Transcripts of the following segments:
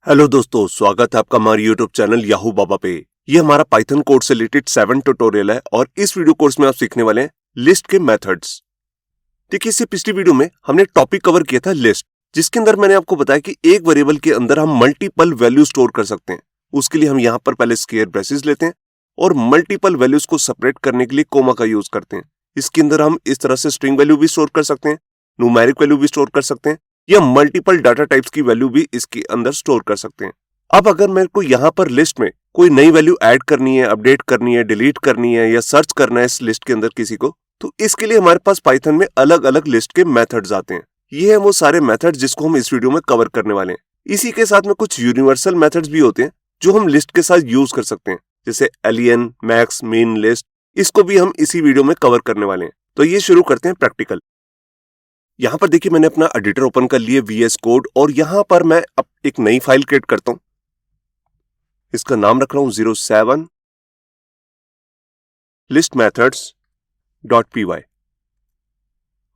Hello दोस्तों, स्वागत है आपका हमारे यूट्यूब चैनल याहू बाबा पे। ये हमारा पाइथन कोड से रिलेटेड 7 ट्यूटोरियल है और इस वीडियो कोर्स में आप सीखने वाले हैं लिस्ट के मेथड्स। देखिए, इससे पिछली वीडियो में हमने टॉपिक कवर किया था लिस्ट, जिसके अंदर मैंने आपको बताया कि एक वेरिएबल के अंदर हम मल्टीपल वैल्यू स्टोर कर सकते हैं। उसके लिए हम यहाँ पर पहले स्क्वायर ब्रेसेस लेते हैं और मल्टीपल वैल्यूज को सेपरेट करने के लिए कोमा का यूज करते हैं। इसके अंदर हम इस तरह से स्ट्रिंग वैल्यू भी स्टोर कर सकते हैं, न्यूमेरिक वैल्यू भी स्टोर कर सकते हैं या मल्टीपल डाटा टाइप्स की वैल्यू भी इसके अंदर स्टोर कर सकते हैं। अब अगर मेरे को यहाँ पर लिस्ट में कोई नई वैल्यू ऐड करनी है, अपडेट करनी है, डिलीट करनी है या सर्च करना है इस लिस्ट के अंदर किसी को, तो इसके लिए हमारे पास पाइथन में अलग अलग लिस्ट के मेथड्स आते हैं। ये है वो सारे मेथड्स जिसको हम इस वीडियो में कवर करने वाले हैं। इसी के साथ में कुछ यूनिवर्सल मेथड्स भी होते हैं जो हम लिस्ट के साथ यूज कर सकते हैं, जैसे एलियन, मैक्स, मेन लिस्ट। इसको भी हम इसी वीडियो में कवर करने वाले हैं। तो ये शुरू करते हैं प्रैक्टिकल। यहाँ पर देखिए, मैंने अपना एडिटर ओपन कर लिया VS कोड और यहाँ पर मैं अब एक नई फाइल क्रिएट करता हूं। इसका नाम रख रहा हूं 07 listmethods.py।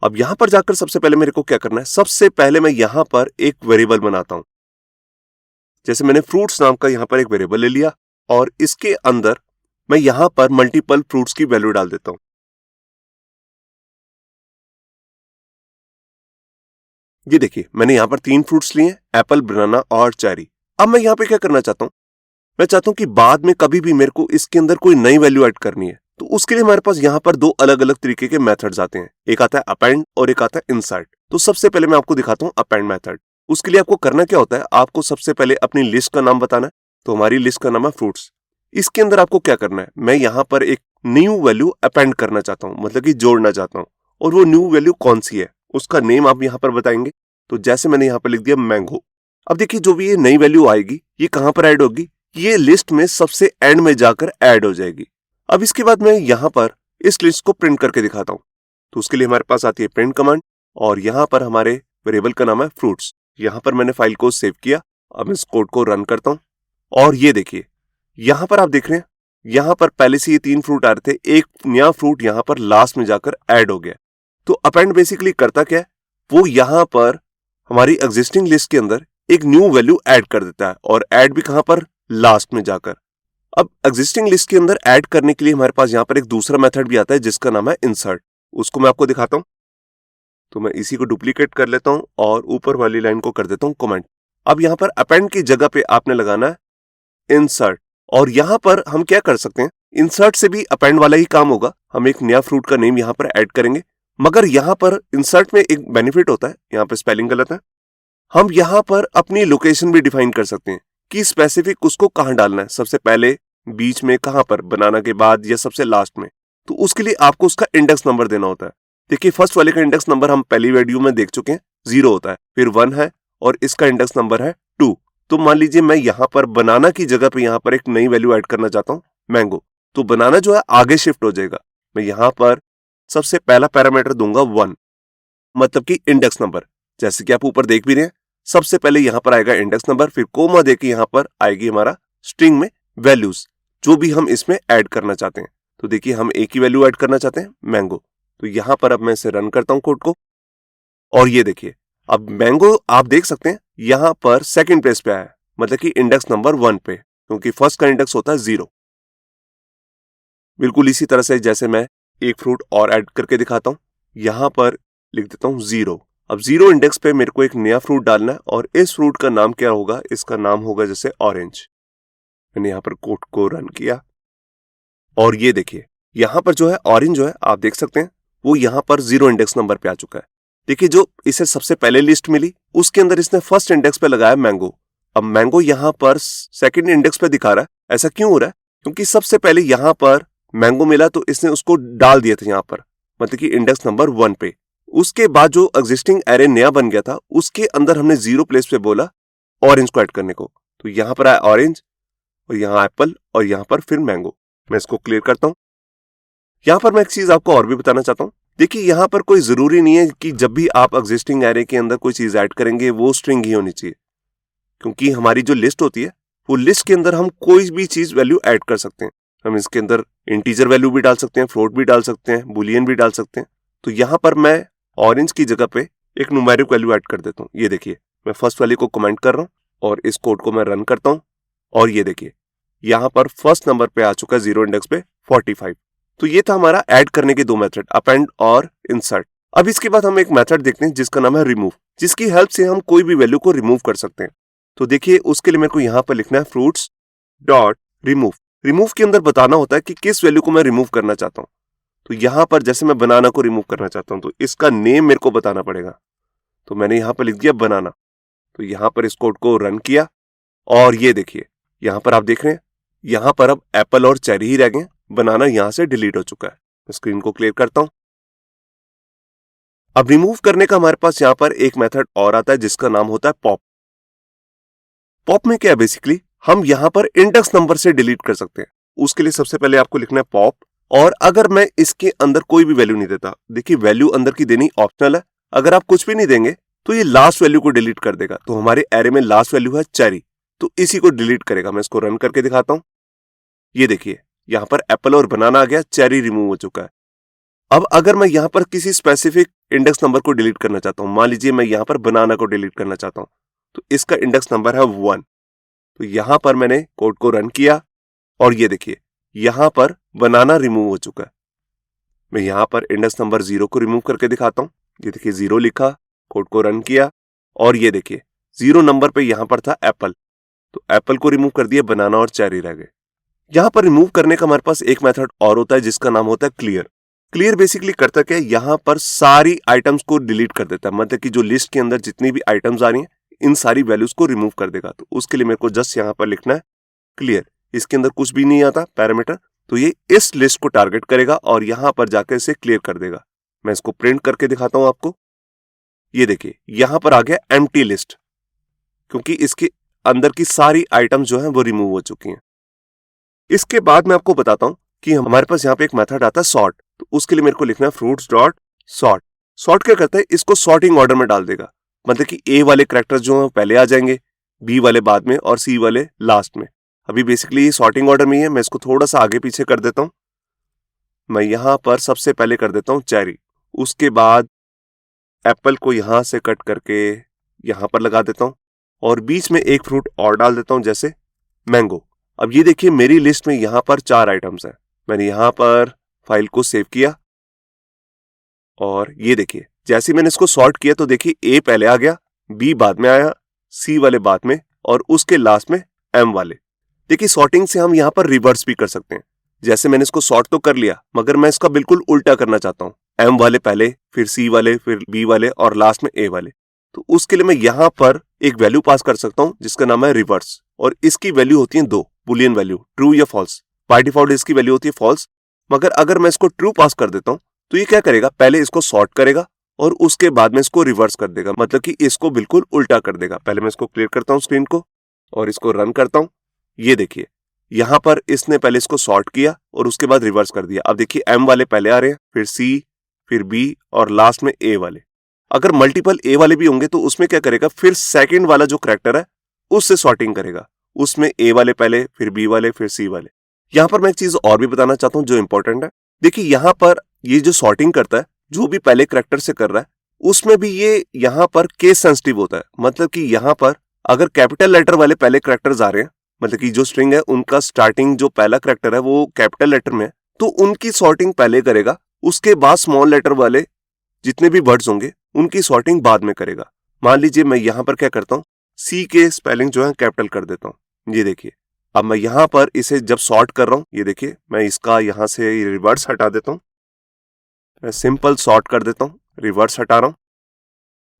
अब यहां पर जाकर सबसे पहले मेरे को क्या करना है, सबसे पहले मैं यहां पर एक वेरिएबल बनाता हूं। जैसे मैंने फ्रूट्स नाम का यहां पर एक वेरिएबल ले लिया और इसके अंदर मैं यहां पर मल्टीपल फ्रूट्स की वैल्यू डाल देता हूं। ये देखिए, मैंने यहां पर 3 फ्रूट्स लिए, एप्पल, बनाना और चेरी। अब मैं यहां पे क्या करना चाहता हूं, मैं चाहता हूं कि बाद में कभी भी मेरे को इसके अंदर कोई नई वैल्यू ऐड करनी है, तो उसके लिए हमारे पास यहां पर दो अलग अलग तरीके के मेथड्स आते हैं। एक आता है अपेंड और एक आता है इंसर्ट। तो सबसे पहले मैं आपको दिखाता हूं अपेंड मेथड। उसके लिए आपको करना क्या होता है, आपको सबसे पहले अपनी लिस्ट का नाम बताना है। तो हमारी लिस्ट का नाम है फ्रूट्स। इसके अंदर आपको क्या करना है, मैं यहां पर एक न्यू वैल्यू अपेंड करना चाहता हूं, मतलब कि जोड़ना चाहता हूं। और वो न्यू वैल्यू कौन सी है, उसका नेम आप यहां पर बताएंगे। तो जैसे मैंने यहां पर लिख दिया मैंगो। अब देखिए, जो भी ये नई वैल्यू आएगी ये कहां पर ऐड होगी, ये लिस्ट में सबसे एंड में जाकर ऐड हो जाएगी। अब इसके बाद मैं यहां पर इस लिस्ट को प्रिंट करके दिखाता हूं। तो उसके लिए हमारे पास आती है प्रिंट कमांड और यहां पर हमारे वेरिएबल का नाम है फ्रूट्स। यहां पर मैंने फाइल को सेव किया। अब इस कोड को रन करता हूं और ये देखिए, यहां पर आप देख रहे हैं, यहां पर पहले से ये 3 फ्रूट आ रहे थे, एक नया फ्रूट यहां पर लास्ट में जाकर ऐड हो गया। तो अपेंड बेसिकली करता क्या है, वो यहां पर हमारी एग्जिस्टिंग लिस्ट के अंदर एक न्यू वैल्यू ऐड कर देता है और ऐड भी कहां पर, लास्ट में जाकर। अब एग्जिस्टिंग लिस्ट के अंदर ऐड करने के लिए हमारे पास यहां पर एक दूसरा मेथड भी आता है जिसका नाम है इंसर्ट। उसको मैं आपको दिखाता हूं। तो मैं इसी को डुप्लीकेट कर लेता हूं और ऊपर वाली लाइन को कर देता हूं कमेंट। अब यहां पर अपेंड की जगह पे आपने लगाना है इंसर्ट। और यहां पर हम क्या कर सकते हैं, इंसर्ट से भी अपेंड वाला ही काम होगा। हम एक नया फ्रूट का नेम यहां पर ऐड करेंगे, मगर यहां पर इंसर्ट में एक बेनिफिट होता है, यहां पर स्पेलिंग गलत है। हम यहां पर अपनी लोकेशन भी डिफाइन कर सकते हैं कि स्पेसिफिक उसको कहां डालना है, सबसे पहले, बीच में, कहां पर, बनाना के बाद या सबसे लास्ट में। तो उसके लिए आपको उसका इंडेक्स नंबर देना होता है। देखिए, फर्स्ट वाले का इंडेक्स नंबर हम पहली वीडियो में देख चुके हैं, 0 होता है, फिर 1 है और इसका इंडेक्स नंबर है 2। तो मान लीजिए मैं यहां पर बनाना की जगह पे यहां पर एक नई वैल्यू ऐड करना चाहता हूं, मैंगो। तो बनाना जो है आगे शिफ्ट हो जाएगा। मैं यहां पर सबसे पहला पैरामीटर दूंगा 1, मतलब कि इंडेक्स नंबर। जैसे कि आप ऊपर देख भी रहे हैं, सबसे पहले यहां पर आएगा इंडेक्स नंबर, फिर कोमा देके यहां पर आएगी हमारा स्ट्रिंग में वैल्यूज, जो भी हम इसमें ऐड करना चाहते हैं। तो देखिए, हम एक ही वैल्यू ऐड करना चाहते हैं, मैंगो। तो यहां पर अब मैं इसे रन करता हूं कोड को और ये देखिए, अब मैंगो आप देख सकते हैं यहां पर सेकंड प्लेस पे आया है, मतलब कि इंडेक्स नंबर 1 पे, क्योंकि फर्स्ट का इंडेक्स होता है 0। बिल्कुल इसी तरह से जैसे मैं एक फ्रूट और ऐड करके दिखाता हूं, यहां पर लिख देता हूं 0। अब 0 इंडेक्स पे मेरे को एक नया फ्रूट डालना है और इस फ्रूट का नाम क्या होगा, इसका नाम होगा जैसे ऑरेंज। मैंने यहां पर कोड को रन किया और ये देखिए, यहां पर जो है ऑरेंज जो है आप देख सकते हैं, वो यहां पर 0 इंडेक्स नंबर पे आ चुका है। देखिए, जो इसे सबसे पहले लिस्ट मिली उसके अंदर इसने फर्स्ट इंडेक्स पे लगाया मैंगो। अब मैंगो यहां पर सेकंड इंडेक्स पे दिखा रहा है। ऐसा क्यों हो रहा है, क्योंकि सबसे पहले यहां पर मैंगो मिला तो इसने उसको डाल दिया था यहां पर, मतलब कि इंडेक्स नंबर 1 पे। उसके बाद जो एग्जिस्टिंग एरे नया बन गया था उसके अंदर हमने 0 प्लेस पे बोला ऑरेंज को ऐड करने को। तो यहां पर आया ऑरेंज और यहां एप्पल और यहां पर फिर मैंगो। मैं इसको क्लियर करता हूं। यहां पर मैं एक चीज आपको और भी बताना चाहता हूं। देखिए, यहां पर कोई जरूरी नहीं है कि जब भी आप एग्जिस्टिंग एरे के अंदर कोई चीज ऐड करेंगे वो स्ट्रिंग ही होनी चाहिए, क्योंकि हमारी जो लिस्ट होती है वो लिस्ट के अंदर हम कोई भी चीज वैल्यू ऐड कर सकते हैं। हम इसके अंदर इंटीजर वैल्यू भी डाल सकते हैं, फ्लोट भी डाल सकते हैं, बुलियन भी डाल सकते हैं। तो यहां पर मैं ऑरेंज की जगह पे एक न्यूमेरिक वैल्यू ऐड कर देता हूं। ये देखिए, मैं फर्स्ट वाले को कमेंट कर रहा हूं और इस कोड को मैं रन करता हूं और ये देखिए यहां पर फर्स्ट नंबर पे आ चुका है 0 इंडेक्स पे 45। तो ये था हमारा ऐड करने के दो मेथड, अपेंड और इंसर्ट। अब इसके बाद हम एक मेथड देखते हैं जिसका नाम है रिमूव, जिसकी हेल्प से हम कोई भी वैल्यू को रिमूव कर सकते हैं। तो देखिए उसके लिए मेरे को यहां पर लिखना है फ्रूट्स डॉट रिमूव। रिमूव के अंदर बताना होता है कि किस वैल्यू को मैं रिमूव करना चाहता हूं। तो यहां पर जैसे मैं बनाना को रिमूव करना चाहता हूं तो इसका नेम मेरे को बताना पड़ेगा। तो मैंने यहां पर लिख दिया बनाना। तो यहां पर इस कोड को रन किया और ये देखिए यहां पर आप देख रहे हैं यहां पर अब एप्पल और चेरी ही रह गए, बनाना यहां से डिलीट हो चुका है। स्क्रीन को क्लियर करता हूं। अब रिमूव करने का हमारे पास यहां पर एक मेथड और आता है जिसका नाम होता है पॉप। पॉप में क्या है, बेसिकली हम यहां पर इंडेक्स नंबर से डिलीट कर सकते हैं। उसके लिए सबसे पहले आपको लिखना है पॉप, और अगर मैं इसके अंदर कोई भी वैल्यू नहीं देता, देखिए वैल्यू अंदर की देनी ऑप्शनल है, अगर आप कुछ भी नहीं देंगे तो ये लास्ट वैल्यू को डिलीट कर देगा। तो हमारे एरे में लास्ट वैल्यू है चेरी, तो इसी को डिलीट करेगा। मैं इसको रन करके दिखाता हूं। ये देखिए यहां पर एप्पल और बनाना आ गया, चेरी रिमूव हो चुका है। अब अगर मैं यहां पर किसी स्पेसिफिक इंडेक्स नंबर को डिलीट करना चाहता हूं, मान लीजिए मैं यहां पर बनाना को डिलीट करना चाहता हूं, तो इसका इंडेक्स नंबर है 1। तो यहां पर मैंने कोड को रन किया और ये देखिए यहां पर बनाना रिमूव हो चुका है। मैं यहां पर इंडेक्स नंबर 0 को रिमूव करके दिखाता हूं। ये देखिए 0 लिखा, कोड को रन किया और ये देखिए 0 नंबर पे यहां पर था एप्पल, तो एप्पल को रिमूव कर दिया, बनाना और चेरी रह गए। यहां पर रिमूव करने का हमारे पास एक मेथड और होता है जिसका नाम होता है क्लियर। क्लियर बेसिकली करता क्या है, यहां पर सारी आइटम्स को डिलीट कर देता है, मतलब कि जो लिस्ट के अंदर जितनी भी आइटम्स आ रही हैं इन सारी वैल्यूज को रिमूव कर देगा। तो उसके लिए मेरे को जस्ट यहां पर लिखना है क्लियर। इसके अंदर कुछ भी नहीं आता पैरामीटर, तो ये इस लिस्ट को टारगेट करेगा और यहां पर जाकर इसे क्लियर कर देगा। मैं इसको प्रिंट करके दिखाता हूं आपको। ये देखिए यहां पर आ गया एम्प्टी लिस्ट, क्योंकि इसके अंदर की सारी आइटम्स जो हैं वो रिमूव हो चुकी हैं। इसके बाद मैं आपको बताता हूं कि हमारे पास यहाँ पे एक मेथड आता है सॉर्ट। तो उसके लिए मेरे को लिखना है फ्रूट्स डॉट सॉर्ट। सॉर्ट क्या करता है, इसको सॉर्टिंग ऑर्डर में डाल देगा, मतलब कि ए वाले कैरेक्टर्स जो हैं पहले आ जाएंगे, बी वाले बाद में और सी वाले लास्ट में। अभी बेसिकली ये सॉर्टिंग ऑर्डर में ही है, मैं इसको थोड़ा सा आगे पीछे कर देता हूं। मैं यहां पर सबसे पहले कर देता हूं चेरी, उसके बाद एप्पल को यहां से कट करके यहां पर लगा देता हूं और बीच में एक फ्रूट और डाल देता हूं जैसे मैंगो। अब ये देखिए मेरी लिस्ट में यहां पर 4 आइटम्स हैं। मैंने यहां पर फाइल को सेव किया और ये देखिए जैसे मैंने इसको सॉर्ट किया तो देखिए ए पहले आ गया, बी बाद में आया, सी वाले बाद में और उसके लास्ट में एम वाले। देखिए सॉर्टिंग से हम यहां पर रिवर्स भी कर सकते हैं। जैसे मैंने इसको सॉर्ट तो कर लिया, मगर मैं इसका बिल्कुल उल्टा करना चाहता हूं, एम वाले पहले, फिर सी वाले, फिर बी वाले और लास्ट में ए वाले। तो उसके लिए मैं यहां पर एक वैल्यू पास कर सकता हूं जिसका नाम है रिवर्स, और इसकी वैल्यू होती है 2 बुलियन वैल्यू, ट्रू या फॉल्स। बाय डिफॉल्ट इसकी वैल्यू होती है फॉल्स, मगर अगर मैं इसको ट्रू पास कर देता हूं तो ये क्या करेगा, पहले इसको सॉर्ट करेगा और उसके बाद में इसको रिवर्स कर देगा, मतलब कि इसको बिल्कुल उल्टा कर देगा। पहले मैं इसको क्लियर करता हूं स्क्रीन को और इसको रन करता हूं। ये देखिए यहां पर इसने पहले इसको सॉर्ट किया और उसके बाद रिवर्स कर दिया। अब देखिए एम वाले पहले आ रहे हैं, फिर सी, फिर बी और लास्ट में ए वाले। अगर मल्टीपल ए वाले भी होंगे तो उसमें क्या करेगा, फिर सेकंड वाला जो करैक्टर है उससे सॉर्टिंग करेगा, उसमें ए वाले पहले, फिर बी वाले, फिर सी वाले। यहां पर मैं एक चीज और भी बताना चाहता हूं जो इंपॉर्टेंट है। देखिए यहां पर ये जो सॉर्टिंग करता है, जो भी पहले करैक्टर से कर रहा है, उसमें भी ये यहां पर केस सेंसिटिव होता है, मतलब कि यहां पर अगर कैपिटल लेटर वाले पहले करैक्टर्स आ रहे हैं, मतलब कि जो स्ट्रिंग है उनका स्टार्टिंग जो पहला करैक्टर है वो कैपिटल लेटर में है, तो उनकी सॉर्टिंग पहले करेगा, उसके बाद स्मॉल लेटर वाले जितने भी वर्ड्स होंगे उनकी सॉर्टिंग बाद में करेगा। मान लीजिए मैं यहां पर क्या करता हूं, सी के स्पेलिंग जो है कैपिटल कर देता हूं। ये देखिए अब मैं यहां पर इसे जब सॉर्ट कर रहा हूं, ये देखिए मैं इसका यहां से रिवर्स हटा देता हूं, मैं सिंपल सॉर्ट कर देता हूं, रिवर्स हटा रहा हूं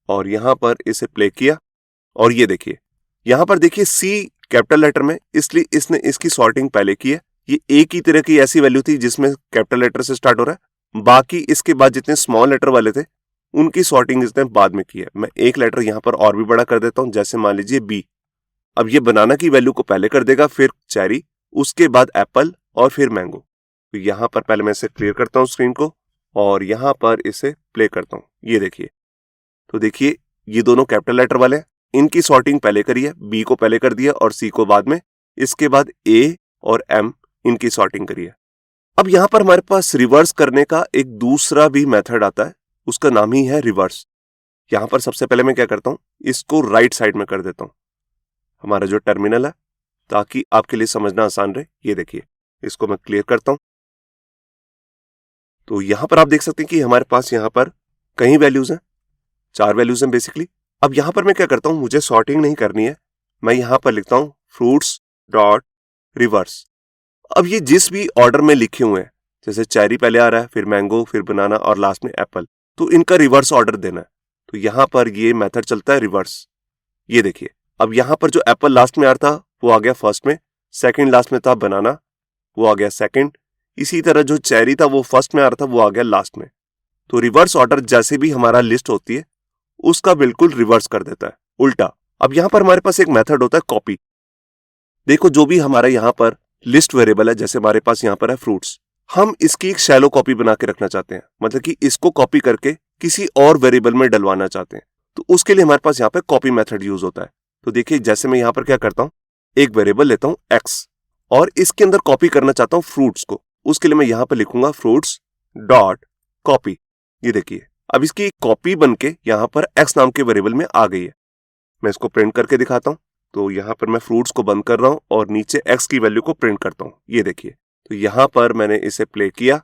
और यहां पर इसे प्ले किया और ये देखिए यहां पर देखिए सी कैपिटल लेटर में, इसलिए इसने इसकी सॉर्टिंग पहले की है। ये एक ही तरह की ऐसी वैल्यू थी जिसमें कैपिटल लेटर से स्टार्ट हो रहा है, बाकी इसके बाद जितने स्मॉल लेटर वाले थे उनकी सॉर्टिंग इसने बाद में की है। मैं एक लेटर यहां पर और भी बड़ा कर देता हूं, जैसे मान लीजिए बी। अब ये बनाना की वैल्यू को पहले कर देगा, फिर चेरी, उसके बाद एप्पल और फिर मैंगो। तो यहां पर पहले मैं इसे क्लियर करता हूं स्क्रीन को और यहां पर इसे प्ले करता हूं। ये देखिए तो देखिए ये दोनों कैपिटल लेटर वाले हैं, इनकी सॉर्टिंग पहले करी है, बी को पहले कर दिया और सी को बाद में, इसके बाद ए और एम इनकी सॉर्टिंग करी है। अब यहां पर हमारे पास रिवर्स करने का एक दूसरा भी मेथड आता है, उसका नाम ही है रिवर्स। यहां पर सबसे पहले मैं क्या करता हूं, इसको राइट साइड में कर देता हूं। हमारा जो टर्मिनल है, ताकि आपके लिए समझना आसान रहे। ये देखिए, इसको मैं क्लियर करता हूं। तो यहां पर आप देख सकते हैं कि हमारे पास यहां पर कई वैल्यूज हैं, 4 वैल्यूज हैं बेसिकली। अब यहां पर मैं क्या करता हूं, मुझे सॉर्टिंग नहीं करनी है, मैं यहां पर लिखता हूं फ्रूट्स डॉट रिवर्स। अब ये जिस भी ऑर्डर में लिखे हुए हैं, जैसे चेरी पहले आ रहा है, फिर मैंगो, फिर बनाना और लास्ट में एप्पल, तो इनका रिवर्स ऑर्डर देना है। तो यहां पर ये मेथड चलता है रिवर्स। ये देखिए, अब यहां पर जो एप्पल लास्ट में आ रहा था वो आ गया फर्स्ट में, सेकंड लास्ट में था बनाना, वो आ गया सेकंड। इसी तरह जो चेरी था वो फर्स्ट में आ रहा था, वो आ गया लास्ट में। तो रिवर्स ऑर्डर जैसे भी हमारा लिस्ट होती है उसका बिल्कुल रिवर्स कर देता है, उल्टा। अब यहां पर हमारे पास एक मेथड होता है कॉपी। देखो, जो भी हमारा यहां पर लिस्ट वेरिएबल है, जैसे हमारे पास यहां पर है फ्रूट्स, हम इसकी एक शैलो कॉपी बना के रखना चाहते हैं, मतलब कि इसको कॉपी करके किसी और वेरिएबल में डलवाना चाहते हैं। तो उसके लिए हमारे पास यहाँ पे कॉपी मेथड यूज होता है। तो देखिए, जैसे मैं यहाँ पर क्या करता हूँ, एक वेरिएबल लेता हूँ एक्स और इसके अंदर कॉपी करना चाहता हूँ फ्रूट्स को। उसके लिए मैं यहाँ पर लिखूंगा फ्रूट्स डॉट कॉपी। ये देखिए, अब इसकी कॉपी बन के यहाँ पर एक्स नाम के वेरिएबल में आ गई है। मैं इसको प्रिंट करके दिखाता हूँ। तो यहाँ पर मैं फ्रूट्स को बंद कर रहा हूँ और नीचे एक्स की वैल्यू को प्रिंट करता हूँ। ये देखिए, तो यहाँ पर मैंने इसे प्ले किया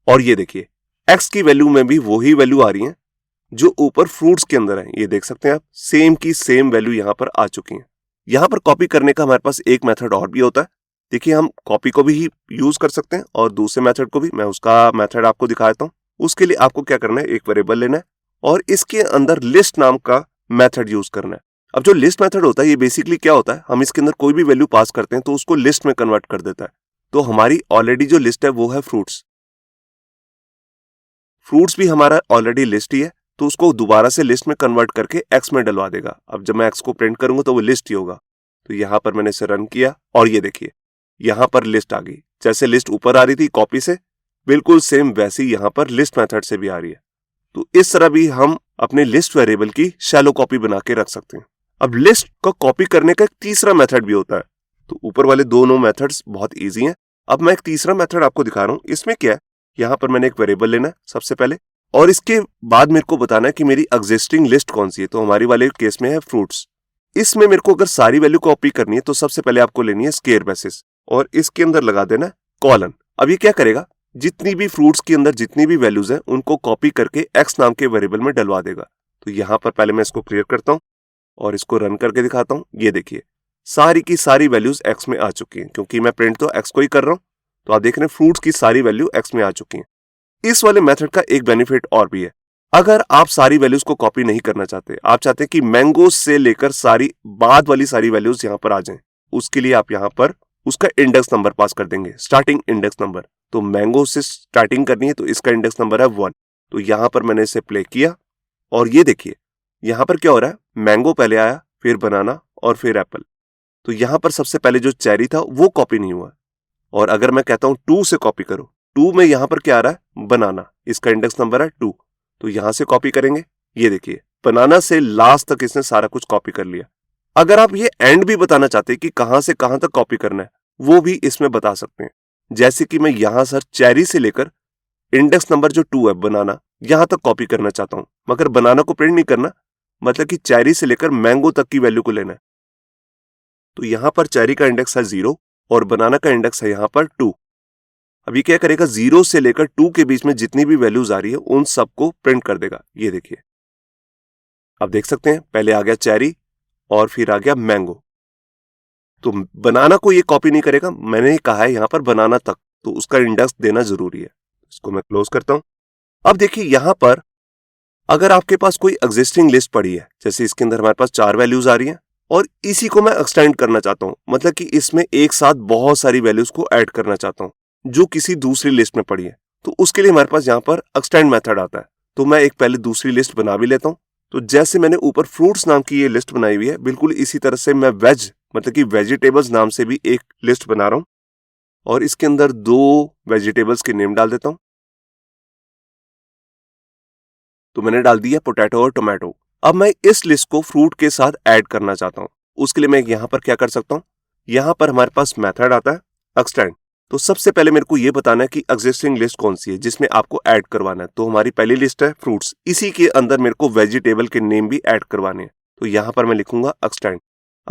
और ये देखिए, एक्स की वैल्यू में भी वही वैल्यू आ रही है जो ऊपर फ्रूट्स के अंदर है। ये देख सकते हैं आप, सेम की सेम वैल्यू यहाँ पर आ चुकी है। यहाँ पर कॉपी करने का हमारे पास एक मेथड और भी होता है। देखिए, हम कॉपी को भी यूज कर सकते हैं और दूसरे मेथड को भी। मैं उसका मेथड आपको दिखाता हूँ। उसके लिए आपको क्या करना है, एक वेरिएबल लेना है और इसके अंदर लिस्ट नाम का मेथड यूज करना है। अब जो लिस्ट मेथड होता है, ये बेसिकली क्या होता है, हम इसके अंदर कोई भी वैल्यू पास करते हैं तो उसको लिस्ट में कन्वर्ट कर देता है। तो हमारी ऑलरेडी जो लिस्ट है वो है फ्रूट्स। फ्रूट्स भी हमारा ऑलरेडी लिस्ट ही है, तो उसको दोबारा से लिस्ट में कन्वर्ट करके एक्स में डलवा देगा। अब जब मैं एक्स को प्रिंट करूंगा तो वो लिस्ट ही होगा। तो यहां पर मैंने इसे रन किया और ये देखिए, यहां पर लिस्ट आ गई। जैसे लिस्ट ऊपर आ रही थी कॉपी से, बिल्कुल सेम वैसी यहां पर लिस्ट मेथड से भी आ रही है। तो इस तरह भी हम अपने लिस्ट वेरिएबल की शैलो कॉपी बना के रख सकते हैं। अब लिस्ट को कॉपी करने का एक तीसरा मेथड भी होता है। तो ऊपर वाले दोनों मेथड्स बहुत इजी हैं। अब मैं एक तीसरा मेथड आपको दिखा रहा हूं। इसमें क्या है, यहां पर मैंने एक वेरिएबल लेना है सबसे पहले और इसके बाद मेरे को बताना है कि मेरी एग्जिस्टिंग लिस्ट कौन सी है। तो हमारी वाले केस में है फ्रूट्स। इसमें मेरे को अगर सारी वैल्यू कॉपी करनी है तो सबसे पहले आपको लेनी है स्क्वायर बेसिस और इसके अंदर लगा देना है कॉलन। अब ये क्या करेगा, जितनी भी फ्रूट्स के अंदर जितनी भी वैल्यूज हैं उनको कॉपी करके एक्स नाम के वेरिएबल में डलवा देगा। तो यहां पर पहले मैं इसको क्लियर करता हूं और इसको रन करके दिखाता हूं। ये देखिए, सारी की सारी वैल्यूज एक्स में आ चुकी हैं, क्योंकि मैं प्रिंट तो एक्स को ही कर रहा हूं। तो आप देख रहे हैं फ्रूट्स की सारी वैल्यू एक्स में आ चुकी हैं। इस वाले मेथड का एक बेनिफिट और भी है। अगर आप सारी वैल्यूज को कॉपी नहीं करना चाहते, आप चाहते हैं कि मैंगो से लेकर सारी बाद वाली सारी वैल्यूज यहां पर आ जाएं, उसके लिए आप यहां पर उसका इंडेक्स नंबर पास कर देंगे, स्टार्टिंग इंडेक्स नंबर। तो मैंगो से स्टार्टिंग करनी है तो इसका इंडेक्स नंबर है 1। तो यहां पर मैंने इसे प्ले किया और ये देखिए, यहां पर क्या हो रहा है, मैंगो पहले आया, फिर बनाना और फिर एप्पल। तो यहां पर सबसे पहले जो चेरी था वो कॉपी नहीं हुआ। और अगर मैं कहता हूं 2 से कॉपी करो, 2 में यहां पर क्या आ रहा है, बनाना, इसका इंडेक्स नंबर है 2। तो यहां से कॉपी करेंगे। ये देखिए, बनाना से लास्ट तक इसने सारा कुछ कॉपी कर लिया। अगर आप ये एंड भी बताना चाहते हैं कि कहां से कहां तक कॉपी करना है, वो भी इसमें बता सकते हैं। जैसे कि मैं यहां सर चेरी से लेकर इंडेक्स नंबर जो 2 है बनाना, यहां तक कॉपी करना चाहता हूं, मगर बनाना को प्रिंट नहीं करना, मतलब कि चेरी से लेकर मैंगो तक की वैल्यू को लेना है। तो यहां पर चेरी का इंडेक्स है 0 और बनाना का इंडेक्स है यहां पर 2। अब ये क्या करेगा, 0 से लेकर 2 के बीच में जितनी भी वैल्यूज आ रही है उन सबको प्रिंट कर देगा। ये देखिए, आप देख सकते हैं, पहले आ गया चेरी और फिर आ गया मैंगो। तो बनाना को ये कॉपी नहीं करेगा, मैंने कहा है यहां पर बनाना तक, तो उसका इंडेक्स देना जरूरी है। इसको मैं क्लोज करता हूं। अब देखिए, यहां पर अगर आपके पास कोई एग्जिस्टिंग लिस्ट पड़ी है, जैसे इसके अंदर हमारे पास 4 वैल्यूज आ रही हैं और इसी को मैं एक्सटेंड करना चाहता हूं, मतलब कि इसमें एक साथ बहुत सारी वैल्यूज को ऐड करना चाहता हूं जो किसी दूसरी लिस्ट में पड़ी है, तो उसके लिए हमारे पास यहाँ पर एक्सटेंड मेथड आता है। तो मैं एक पहले दूसरी लिस्ट बना भी लेता हूँ। तो जैसे मैंने ऊपर फ्रूट्स नाम की ये लिस्ट बनाई हुई है, बिल्कुल इसी तरह से मैं वेज मतलब कि वेजिटेबल्स नाम से भी एक लिस्ट बना रहा हूं और इसके अंदर 2 वेजिटेबल्स के नेम डाल देता हूं। तो मैंने डाल दिया पोटैटो और टोमेटो। अब मैं इस लिस्ट को फ्रूट के साथ ऐड करना चाहता हूं। उसके लिए मैं यहां पर क्या कर सकता हूं, यहां पर हमारे पास मेथड आता है एक्सटेंड। तो सबसे पहले मेरे को यह बताना है कि एग्जिस्टिंग लिस्ट कौन सी है जिसमें आपको ऐड करवाना है। तो हमारी पहली लिस्ट है फ्रूट्स, इसी के अंदर मेरे को वेजिटेबल के नेम भी ऐड करवाने हैं। तो यहां पर मैं लिखूंगा एक्सटेंड।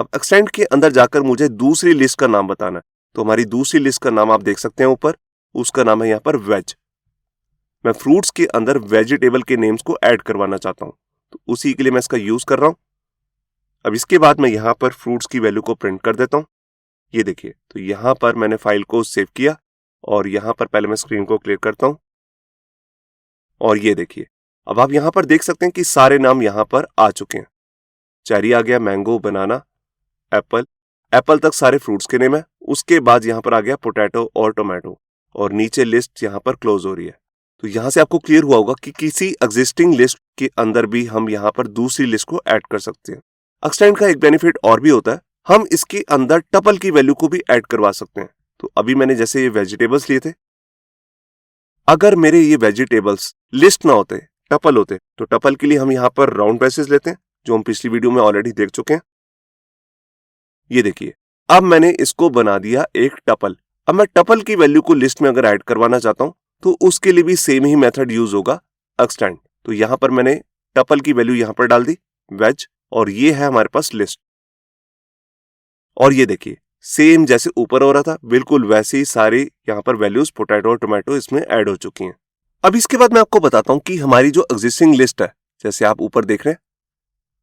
अब एक्सटेंड के अंदर जाकर मुझे दूसरी लिस्ट का नाम बताना है। तो हमारी दूसरी लिस्ट का नाम आप देख सकते हैं ऊपर, उसका नाम है यहाँ पर वेज। मैं फ्रूट्स के अंदर वेजिटेबल के नेम्स को ऐड करवाना चाहता हूं, तो उसी के लिए मैं इसका यूज कर रहा हूं। अब इसके बाद मैं यहां पर फ्रूट्स की वैल्यू को प्रिंट कर देता हूं। ये देखिए, तो यहां पर मैंने फाइल को सेव किया और यहां पर पहले मैं स्क्रीन को क्लियर करता हूं और ये देखिए, अब आप यहां पर देख सकते हैं कि सारे नाम यहां पर आ चुके हैं। चेरी आ गया, मैंगो, बनाना, एप्पल, एप्पल तक सारे फ्रूट्स के नेम है। उसके बाद यहां पर आ गया पोटैटो और टोमेटो और नीचे लिस्ट यहां पर क्लोज हो रही है। तो यहां से आपको क्लियर हुआ होगा कि किसी एग्जिस्टिंग लिस्ट के अंदर भी हम यहां पर दूसरी लिस्ट को ऐड कर सकते हैं। एक्सटेंड का एक बेनिफिट और भी होता है, हम इसके अंदर टपल की वैल्यू को भी ऐड करवा सकते हैं। तो अभी मैंने जैसे ये वेजिटेबल्स लिए थे, अगर मेरे ये वेजिटेबल्स लिस्ट ना होते, टपल होते, तो टपल के लिए हम यहां पर राउंड ब्रेसेस लेते हैं, जो हम पिछली वीडियो में ऑलरेडी देख चुके हैं। ये देखिए, अब मैंने इसको बना दिया एक टपल। अब मैं टपल की वैल्यू को लिस्ट में अगर ऐड करवाना चाहता हूं तो उसके लिए भी सेम ही मेथड यूज होगा, एक्सटेंड। तो यहां पर मैंने टपल की वैल्यू यहां पर डाल दी वेज, और ये है हमारे पास लिस्ट। और ये देखिए, सेम जैसे ऊपर हो रहा था बिल्कुल वैसे ही सारी यहां पर वैल्यूज पोटैटो और टोमेटो इसमें ऐड हो चुकी हैं। अब इसके बाद मैं आपको बताता हूं कि हमारी जो एग्जिस्टिंग लिस्ट है, जैसे आप ऊपर देख रहे हैं,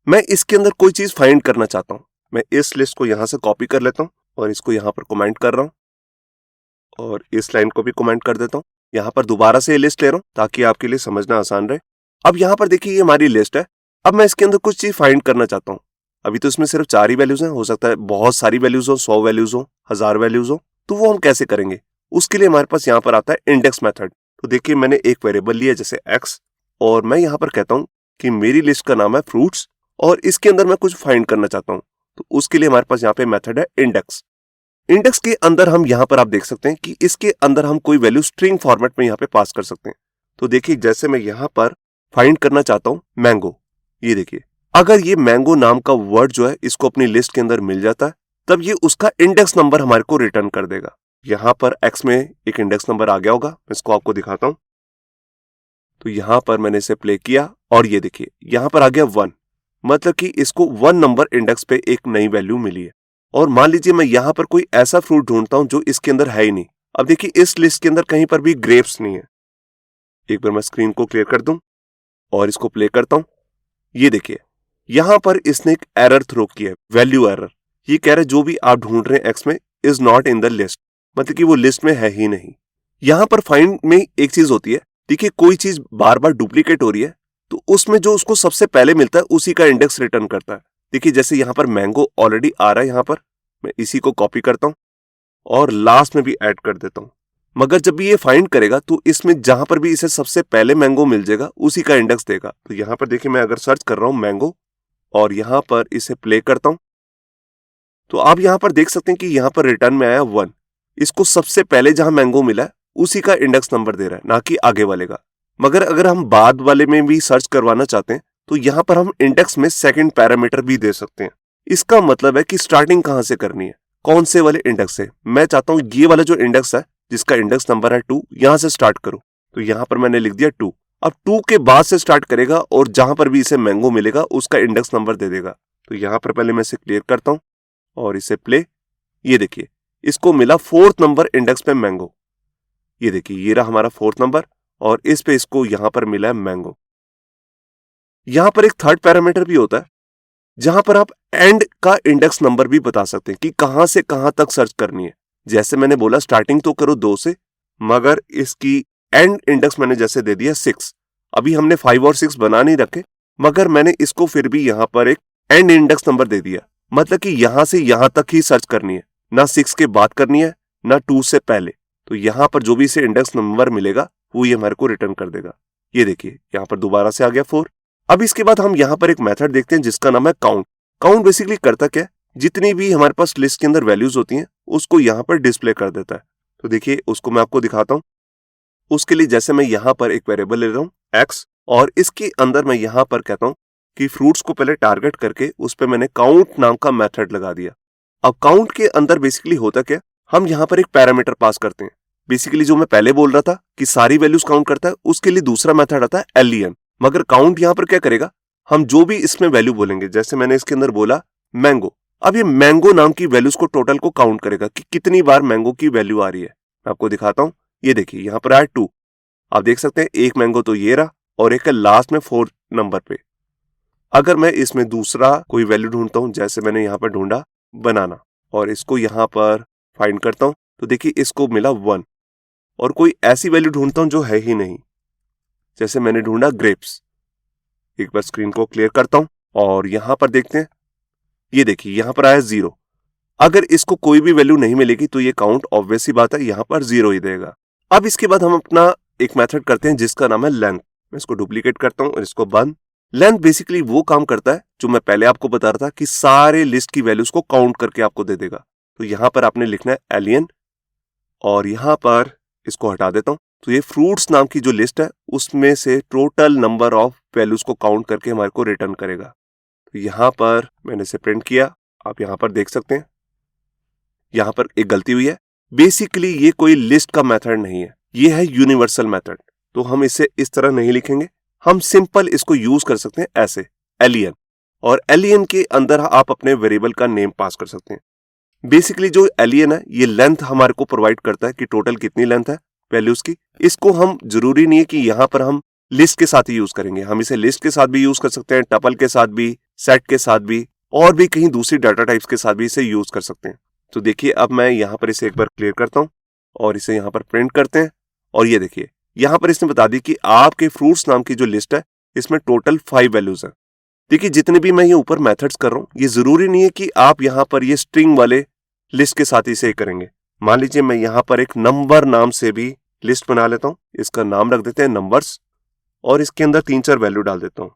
मैं इसके अंदर कोई चीज फाइंड करना चाहता हूं। मैं इस लिस्ट को यहां से कॉपी कर लेता हूं और इसको यहां पर कमेंट कर रहा हूं और इस लाइन को भी कमेंट कर देता हूं। यहां पर दोबारा से ये लिस्ट ले रहा हूं ताकि आपके लिए समझना आसान रहे। अब यहां पर देखिए, ये हमारी लिस्ट है। अब मैं इसके अंदर कुछ चीज फाइंड करना चाहता हूं। अभी तो इसमें सिर्फ 4 ही वैल्यूज हैं, हो सकता है बहुत सारी वैल्यूज हो, 100 वैल्यूज हो, 1000 वैल्यूज हो, तो वो हम कैसे करेंगे? उसके लिए हमारे पास यहां पर आता है इंडेक्स मेथड। तो देखिए, मैंने एक वेरिएबल लिया जैसे x, और मैं यहां पर कहता हूं कि मेरी लिस्ट का नाम है फ्रूट्स और इसके अंदर मैं कुछ फाइंड करना चाहता हूं। तो उसके लिए हमारे पास यहाँ पे मेथड है इंडेक्स। इंडेक्स के अंदर हम यहां पर आप देख सकते हैं कि इसके अंदर हम कोई वैल्यू स्ट्रिंग फॉर्मेट में यहां पे पास कर सकते हैं। तो देखिए, जैसे मैं यहां पर फाइंड करना चाहता हूं मैंगो, ये देखिए, अगर ये मैंगो नाम का वर्ड जो है इसको अपनी लिस्ट के अंदर मिल जाता है, तब ये उसका इंडेक्स नंबर हमारे को रिटर्न कर देगा। यहां पर एक्स में एक इंडेक्स नंबर आ गया होगा, मैं इसको आपको दिखाता हूं। तो यहां पर मैंने इसे प्ले किया और ये देखिए, यहां पर आ गया 1, मतलब कि इसको 1 नंबर इंडेक्स पे एक नई वैल्यू मिली है। और मान लीजिए मैं यहां पर कोई ऐसा फ्रूट ढूंढता हूं जो इसके अंदर है ही नहीं। अब देखिए, इस लिस्ट के अंदर कहीं पर भी ग्रेप्स नहीं है। एक बार मैं स्क्रीन को क्लियर कर दूं और इसको प्ले करता हूं। ये देखिए, यहां पर इसने एक एरर थ्रो किया है, वैल्यू एरर। ये कह रहा है जो भी आप ढूंढ रहे हैं एक्स में is not in the list, मतलब कि वो लिस्ट में है ही नहीं। यहां पर फाइंड में एक चीज होती है, देखिए कोई चीज बार बार डुप्लीकेट हो रही है तो उसमें जो उसको सबसे पहले मिलता है उसी का इंडेक्स रिटर्न करता है। देखिए, जैसे यहां पर मैंगो ऑलरेडी आ रहा है, यहां पर मैं इसी को कॉपी करता हूं और लास्ट में भी ऐड कर देता हूं। मगर जब भी ये फाइंड करेगा तो इसमें जहां पर भी इसे सबसे पहले मैंगो मिल जाएगा उसी का इंडेक्स देगा। तो यहां पर देखिए, मैं अगर सर्च कर रहा हूं मैंगो और यहां पर इसे प्ले करता हूं, तो आप यहां पर देख सकते हैं कि यहां पर रिटर्न में आया 1। इसको सबसे पहले जहां मैंगो मिला है उसी का इंडेक्स नंबर दे रहा है, ना कि आगे वाले का। मगर अगर हम बाद वाले में भी सर्च करवाना चाहते हैं तो यहां पर हम इंडेक्स में सेकंड पैरामीटर भी दे सकते हैं। इसका मतलब है कि स्टार्टिंग कहां से करनी है, कौन से वाले इंडेक्स से। मैं चाहता हूं ये वाला जो इंडेक्स है जिसका इंडेक्स नंबर है 2, यहां से स्टार्ट करो। तो यहां पर मैंने लिख दिया 2। अब 2 के बाद से स्टार्ट करेगा और जहां पर भी इसे मैंगो मिलेगा उसका इंडेक्स नंबर दे देगा। तो यहां पर पहले मैं इसे क्लियर करता हूं और इसे प्ले। ये देखिए, इसको मिला 4th नंबर इंडेक्स पे मैंगो। ये देखिए, ये रहा हमारा 4th नंबर और इस पे इसको यहां पर मिला है मैंगो। यहां पर एक थर्ड पैरामीटर भी होता है जहां पर आप एंड का इंडेक्स नंबर भी बता सकते हैं कि कहां से कहां तक सर्च करनी है। जैसे मैंने बोला स्टार्टिंग तो करो 2 से, मगर इसकी एंड इंडेक्स मैंने जैसे दे दिया 6। अभी हमने 5 और 6 बना नहीं रखे, मगर मैंने इसको फिर भी यहां पर एक एंड इंडेक्स नंबर दे दिया, मतलब कि यहां से यहां तक ही सर्च करनी है, ना 6 के बाद करनी है ना 2 से पहले। तो यहां पर जो भी इसे इंडेक्स नंबर मिलेगा वो ये हमारे को रिटर्न कर देगा। ये देखिए, यहां पर दोबारा से आ गया 4। अब इसके बाद हम यहां पर एक मेथड देखते हैं जिसका नाम है काउंट। काउंट बेसिकली करता क्या है, जितनी भी हमारे पास लिस्ट के अंदर वैल्यूज होती हैं उसको यहां पर डिस्प्ले कर देता है। तो देखिए, उसको मैं आपको दिखाता हूं। उसके लिए जैसे मैं यहां पर एक वेरिएबल ले रहा हूं x, और इसके अंदर मैं यहां पर कहता हूं कि फ्रूट्स को पहले टारगेट करके उस पर मैंने काउंट नाम का मेथड लगा दिया। अब काउंट के अंदर बेसिकली होता क्या, हम यहां पर एक पैरामीटर पास करते हैं। बेसिकली जो मैं पहले बोल रहा था कि सारी वैल्यूज काउंट करता है, उसके लिए दूसरा मेथड आता है len। मगर काउंट यहां पर क्या करेगा, हम जो भी इसमें वैल्यू बोलेंगे, जैसे मैंने इसके अंदर बोला मैंगो, अब ये मैंगो नाम की वैल्यूज को टोटल को काउंट करेगा कि कितनी बार मैंगो की वैल्यू आ रही है। मैं आपको दिखाता हूं, ये देखिए यहाँ पर आया 2। आप देख सकते हैं एक मैंगो तो ये रहा और एक है लास्ट में 4 नंबर पे। अगर मैं इसमें दूसरा कोई वैल्यू ढूंढता हूं, जैसे मैंने यहाँ पर ढूंढा बनाना और इसको यहाँ पर फाइंड करता हूं, तो देखिए इसको मिला 1। और कोई ऐसी वैल्यू ढूंढता हूं जो है ही नहीं, जैसे मैंने ढूंढा ग्रेप्स। एक बार स्क्रीन को क्लियर करता हूं और यहां पर देखते हैं, ये देखिए यहां पर आया 0। अगर इसको कोई भी वैल्यू नहीं मिलेगी तो ये काउंट ऑब्वियस सी बात है यहां पर 0 ही देगा। अब इसके बाद हम अपना एक मेथड करते हैं जिसका नाम है लेंथ। मैं इसको डुप्लीकेट करता हूं और इसको बंद। लेंथ बेसिकली वो काम करता है जो मैं पहले आपको बता रहा था कि सारे लिस्ट की वैल्यूज को काउंट करके आपको दे देगा। तो यहां पर आपने लिखना है एलियन और यहां पर इसको हटा देता हूं, तो ये फ्रूट्स नाम की जो लिस्ट है उसमें से टोटल नंबर ऑफ वैल्यूज को काउंट करके हमारे को रिटर्न करेगा। तो यहां पर मैंने इसे प्रिंट किया, आप यहां पर देख सकते हैं यहां पर एक गलती हुई है। बेसिकली ये कोई लिस्ट का मेथड नहीं है, ये है यूनिवर्सल मेथड। तो हम इसे इस तरह नहीं लिखेंगे, हम सिंपल इसको यूज कर सकते हैं ऐसे एलियन, और एलियन के अंदर आप अपने वेरिएबल का नेम पास कर सकते हैं। बेसिकली जो एलियन है ये लेंथ हमारे को प्रोवाइड करता है कि टोटल कितनी लेंथ है वैल्यूज की। इसको हम जरूरी नहीं है कि यहां पर हम लिस्ट के साथ ही यूज करेंगे, हम इसे लिस्ट के साथ भी यूज कर सकते हैं, टपल के साथ भी, सेट के साथ भी, और भी कहीं दूसरी डाटा टाइप्स के साथ भी इसे यूज कर सकते हैं। तो देखिए अब मैं यहां पर इसे एक बार क्लियर करता हूं और इसे यहां पर प्रिंट करते हैं और ये देखिए यहां पर इसने बता दी कि आपके फ्रूट्स नाम की जो लिस्ट है इसमें टोटल 5 वैल्यूज हैं। देखिए जितने भी मैं ये ऊपर मेथड्स कर रहा हूं ये जरूरी नहीं है कि आप यहां पर ये स्ट्रिंग वाले लिस्ट के साथ इसे करेंगे। मान लीजिए मैं यहां पर एक नंबर नाम से भी लिस्ट बना लेता हूं, इसका नाम रख देते हैं नंबर्स और इसके अंदर 3-4 वैल्यू डाल देता हूं।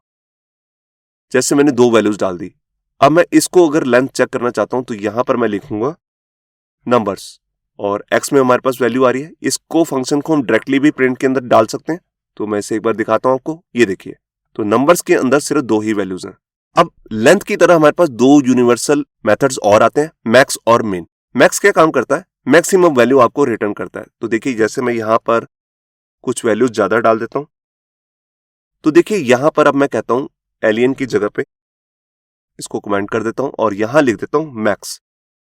जैसे मैंने 2 वैल्यूज डाल दी। अब मैं इसको अगर लेंथ चेक करना चाहता हूं तो यहां पर मैं लिखूंगा नंबर्स और x में हमारे पास वैल्यू आ रही है। इसको फंक्शन को हम डायरेक्टली भी प्रिंट के अंदर डाल सकते हैं, तो मैं इसे एक बार दिखाता हूं आपको। ये देखिए तो नंबर्स के अंदर सिर्फ 2 ही वैल्यूज हैं। अब लेंथ की तरह हमारे पास 2 यूनिवर्सल मेथड्स और आते हैं, मैक्स और मिन। मैक्स क्या काम करता है, मैक्सिमम वैल्यू आपको रिटर्न करता है। तो देखिए जैसे मैं यहां पर कुछ वैल्यूज ज्यादा डाल देता हूं, तो देखिए यहां पर अब मैं कहता हूं एलियन की जगह पे इसको कमेंट कर देता हूं और यहां लिख देता हूं मैक्स।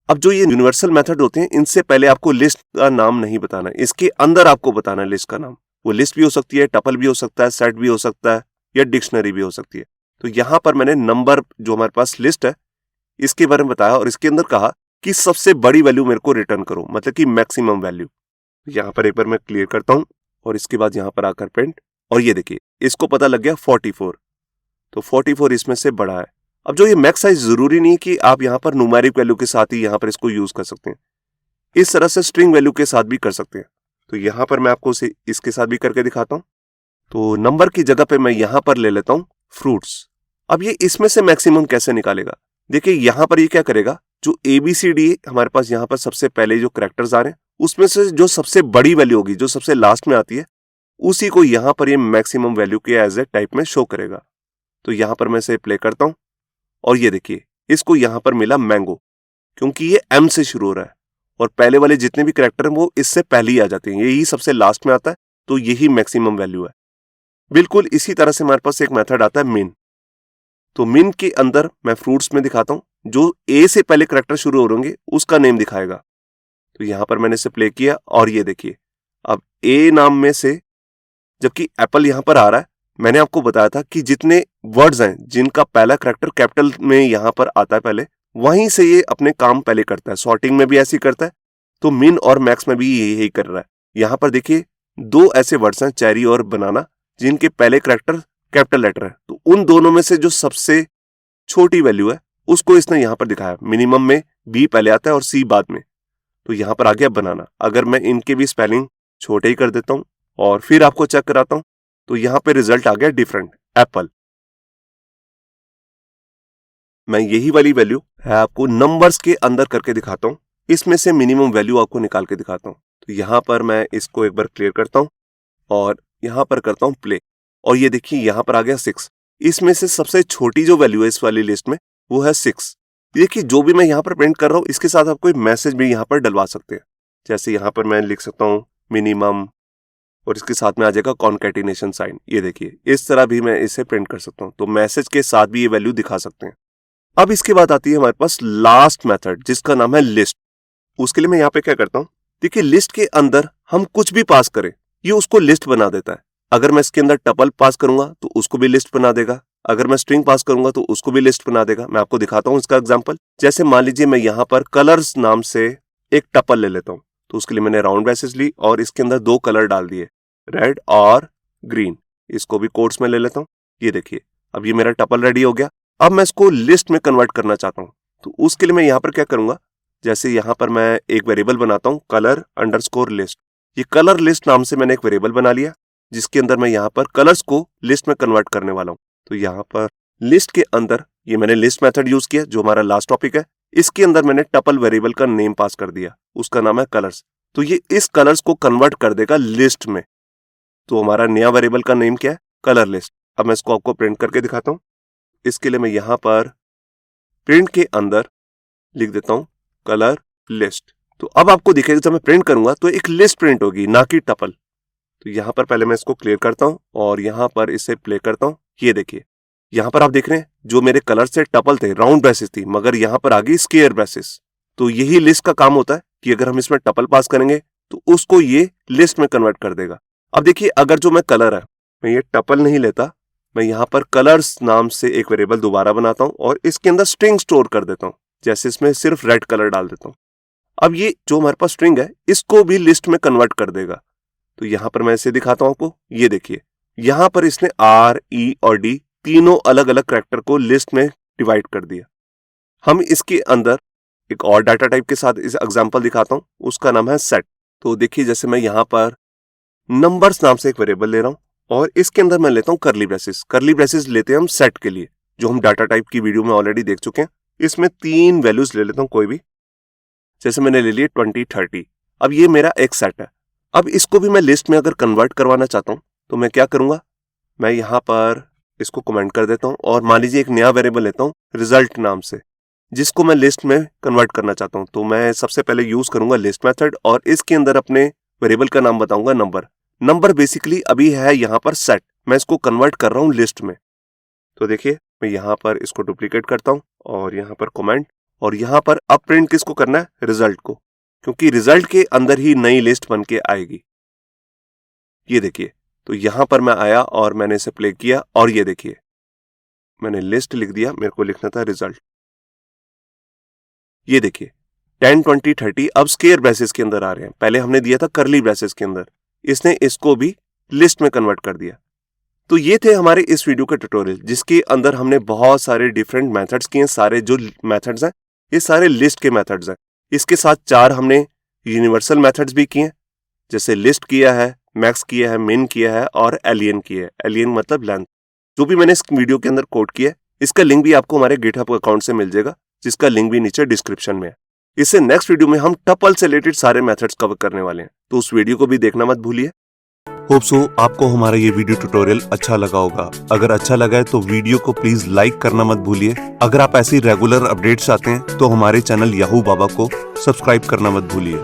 अब जो ये यूनिवर्सल मेथड होते हैं इनसे पहले आपको लिस्ट का नाम नहीं बताना, इसके अंदर आपको बताना है लिस्ट का नाम। वो लिस्ट भी हो सकती है, टपल भी हो सकता है, सेट भी हो सकता है या डिक्शनरी भी हो सकती है। तो यहां पर मैंने नंबर जो हमारे पास लिस्ट है इसके बारे में बताया और इसके अंदर कहा कि सबसे बड़ी वैल्यू मेरे को रिटर्न करो, मतलब कि मैक्सिमम वैल्यू। यहां पर एक बार मैं क्लियर करता हूं और इसके बाद यहां पर आकर प्रिंट, और ये देखिए इसको पता लग गया 44, तो 44 इसमें से बड़ा है। अब जो ये मैक्स साइज जरूरी नहीं कि आप यहां पर न्यूमेरिक वैल्यू के साथ ही यहां पर इसको यूज कर सकते हैं, इस तरह से स्ट्रिंग वैल्यू के साथ भी कर सकते हैं। तो यहां पर मैं आपको इसके साथ भी करके दिखाता हूं। तो नंबर की जगह पे मैं यहां पर ले लेता हूं फ्रूट्स। अब ये इसमें से मैक्सिमम कैसे निकालेगा, देखिए यहां पर ये क्या करेगा, जो ABCD हमारे पास यहां पर सबसे पहले जो कैरेक्टर्स आ रहे हैं उसमें से जो सबसे बड़ी वैल्यू होगी जो सबसे लास्ट में आती है उसी को यहां पर ये मैक्सिमम वैल्यू के एज ए टाइप में शो करेगा। तो यहां पर मैं इसे प्ले करता हूं और ये देखिए इसको यहां पर मिला मैंगो, क्योंकि ये M से शुरू हो रहा है और पहले वाले जितने भी कैरेक्टर हैं वो इससे पहले ही आ जाते हैं, यही सबसे लास्ट में आता है, तो यही मैक्सिमम वैल्यू है। बिल्कुल इसी तरह से हमारे पास एक मेथड आता है मिन। तो मिन के अंदर मैं फ्रूट्स में दिखाता हूं, जो A से पहले कैरेक्टर शुरू हो होंगे उसका नेम दिखाएगा। तो यहां पर मैंने इसे प्ले किया और ये देखिए अब A नाम में से, जबकि एप्पल यहां पर आ रहा है, मैंने आपको बताया था कि जितने वर्ड्स हैं जिनका पहला कैरेक्टर कैपिटल में यहां पर आता है पहले, वहीं से ये अपने काम पहले करता है। सॉर्टिंग में भी ऐसे ही करता है, तो मिन और मैक्स में भी यही कर रहा है। यहां पर देखिए 2 ऐसे वर्ड्स हैं चेरी और बनाना जिनके पहले कैरेक्टर कैपिटल लेटर है, तो उन दोनों में से जो सबसे छोटी वैल्यू है उसको इसने यहां पर दिखाया। मिनिमम में B पहले आता है और C बाद में, तो यहां पर आ गया बनाना। अगर मैं इनके भी स्पेलिंग छोटे ही कर देता हूं और फिर आपको चेक कराता हूं, तो यहां पे रिजल्ट आ गया डिफरेंट, एप्पल। मैं यही वाली वैल्यू है आपको नंबर्स के अंदर करके दिखाता हूं, इसमें से मिनिमम वैल्यू आपको निकाल के दिखाता हूं। तो यहां पर मैं इसको एक बार क्लियर करता हूं और यहां पर करता हूं प्ले, और ये देखिए यहां पर आ गया 6। इसमें से सबसे छोटी जो वैल्यू है इस वाली लिस्ट में वो है 6। देखिए जो भी मैं यहां पर प्रिंट कर रहा हूं इसके साथ आप कोई मैसेज भी यहां पर डलवा सकते हैं। जैसे यहां पर मैं लिख सकता हूं मिनिमम और इसके साथ में आ जाएगा कॉन्कैटिनेशन साइन। ये देखिए इस तरह भी मैं इसे प्रिंट कर सकता हूं, तो मैसेज के साथ भी ये वैल्यू दिखा सकते हैं। अब इसके बाद आती है हमारे पास लास्ट मेथड जिसका नाम है लिस्ट। उसके लिए मैं यहाँ पे क्या करता हूँ, देखिए लिस्ट के अंदर हम कुछ भी पास करें ये उसको लिस्ट बना देता है। अगर मैं इसके अंदर टपल पास करूंगा तो उसको भी लिस्ट बना देगा, अगर मैं स्ट्रिंग पास करूंगा तो उसको भी लिस्ट बना देगा। मैं आपको दिखाता हूं इसका एग्जांपल। जैसे मान लीजिए मैं यहाँ पर कलर्स नाम से एक टपल ले लेता हूं, तो उसके लिए मैंने राउंड ब्रेसेस ली और इसके अंदर 2 कलर डाल दिए, रेड और ग्रीन। इसको भी कोट्स में ले लेता हूं। ये देखिए अब ये मेरा टपल रेडी हो गया। अब मैं इसको लिस्ट में कन्वर्ट करना चाहता हूँ, तो उसके लिए मैं यहाँ पर क्या करूंगा, जैसे यहाँ पर मैं एक वेरिएबल बनाता हूँ color_list। ये कलर लिस्ट नाम से मैंने एक वेरिएबल बना लिया जिसके अंदर मैं यहाँ पर कलर्स को लिस्ट में कन्वर्ट करने वाला हूँ। तो यहाँ पर लिस्ट के अंदर ये मैंने लिस्ट मेथड यूज किया जो हमारा लास्ट टॉपिक है। इसके अंदर मैंने टपल वेरिएबल का नेम पास कर दिया, उसका नाम है कलर्स। तो ये इस कलर्स को कन्वर्ट कर देगा लिस्ट में। तो हमारा नया वेरिएबल का नेम क्या है, कलर लिस्ट। अब मैं इसको आपको प्रिंट करके दिखाता हूँ। इसके लिए मैं यहाँ पर प्रिंट के अंदर लिख देता हूँ कलर लिस्ट। तो अब आपको दिखेगा जब मैं प्रिंट करूंगा तो एक लिस्ट प्रिंट होगी, ना कि टपल। तो यहाँ पर पहले मैं इसको क्लियर करता हूँ और यहाँ पर इसे प्ले करता हूँ। ये देखिए यहाँ पर आप देख रहे हैं जो मेरे कलर से टपल थे, राउंड ब्रेसेस थी, मगर यहाँ पर आ गई स्क्वायर ब्रेसेस। तो यही लिस्ट का काम होता है कि अगर हम इसमें टपल पास करेंगे तो उसको ये लिस्ट में कन्वर्ट कर देगा। अब देखिए अगर जो मैं कलर है मैं ये टपल नहीं लेता, मैं यहाँ पर कलर्स नाम से एक वेरिएबल दोबारा बनाता हूँ और इसके अंदर स्ट्रिंग स्टोर कर देता हूँ। जैसे इसमें सिर्फ रेड कलर डाल देता हूँ। अब ये जो हमारे पास स्ट्रिंग है इसको भी लिस्ट में कन्वर्ट कर देगा। तो यहाँ पर मैं इसे दिखाता हूँ आपको। ये देखिए यहाँ पर इसने R, E और D तीनों अलग अलग कैरेक्टर को लिस्ट में डिवाइड कर दिया। हम इसके अंदर एक और डाटा टाइप के साथ इस एग्जांपल दिखाता हूँ, उसका नाम है सेट। तो देखिए जैसे मैं यहाँ पर नंबर्स नाम से एक वेरिएबल ले रहा हूँ और इसके अंदर मैं लेता हूँ करली ब्रेसेस। करली ब्रेसेस लेते हैं हम सेट के लिए, जो हम डाटा टाइप की वीडियो में ऑलरेडी देख चुके हैं। इसमें 3 वैल्यूज ले लेता हूँ कोई भी, जैसे मैंने ले लिए 20, 30। अब ये मेरा एक सेट है। अब इसको भी मैं लिस्ट में अगर कन्वर्ट करवाना चाहता हूँ तो मैं क्या करूंगा, मैं यहाँ पर इसको कमेंट कर देता हूँ और मान लीजिए एक नया वेरिएबल लेता हूँ रिजल्ट नाम से, जिसको मैं लिस्ट में कन्वर्ट करना चाहता हूँ। तो मैं सबसे पहले यूज करूंगा लिस्ट मेथड और इसके अंदर अपने वेरिएबल का नाम बताऊंगा नंबर। नंबर बेसिकली अभी है यहाँ पर सेट, मैं इसको कन्वर्ट कर रहा हूँ लिस्ट में। तो देखिए मैं यहाँ पर इसको डुप्लीकेट करता हूँ और यहाँ पर कमेंट, और यहाँ पर अब प्रिंट किसको करना है, रिजल्ट को, क्योंकि रिजल्ट के अंदर ही नई लिस्ट बन के आएगी। ये देखिए तो यहाँ पर मैं आया और मैंने इसे प्ले किया और ये देखिए मैंने लिस्ट लिख दिया, मेरे को लिखना था रिजल्ट। ये देखिए 10, 20, 30 अब स्क्वायर ब्रेसेस के अंदर आ रहे हैं। पहले हमने दिया था करली ब्रेसेस के अंदर, इसने इसको भी लिस्ट में कन्वर्ट कर दिया। तो ये थे हमारे इस वीडियो के ट्यूटोरियल जिसके अंदर हमने बहुत सारे डिफरेंट मेथड्स किए। सारे जो मेथड्स हैं ये सारे लिस्ट के मेथड्स हैं। इसके साथ 4 हमने यूनिवर्सल मेथड्स भी किए, जैसे लिस्ट किया है, मैक्स किया है, मिन किया है और एलियन किया है। एलियन मतलब लेंथ, जो भी मैंने इस वीडियो के अंदर कोड किया है इसका लिंक भी आपको हमारे गिटहब अकाउंट से मिल जाएगा, जिसका लिंक भी नीचे डिस्क्रिप्शन में है। इससे नेक्स्ट वीडियो में हम टपल से रिलेटेड सारे मेथड्स कवर करने वाले हैं, तो उस वीडियो को भी देखना मत भूलिए। होप सो आपको हमारा ये वीडियो ट्यूटोरियल अच्छा लगा होगा। अगर अच्छा लगा है तो वीडियो को प्लीज लाइक करना मत भूलिए। अगर आप ऐसी रेगुलर अपडेट्स चाहते हैं तो हमारे चैनल याहू बाबा को सब्सक्राइब करना मत भूलिए।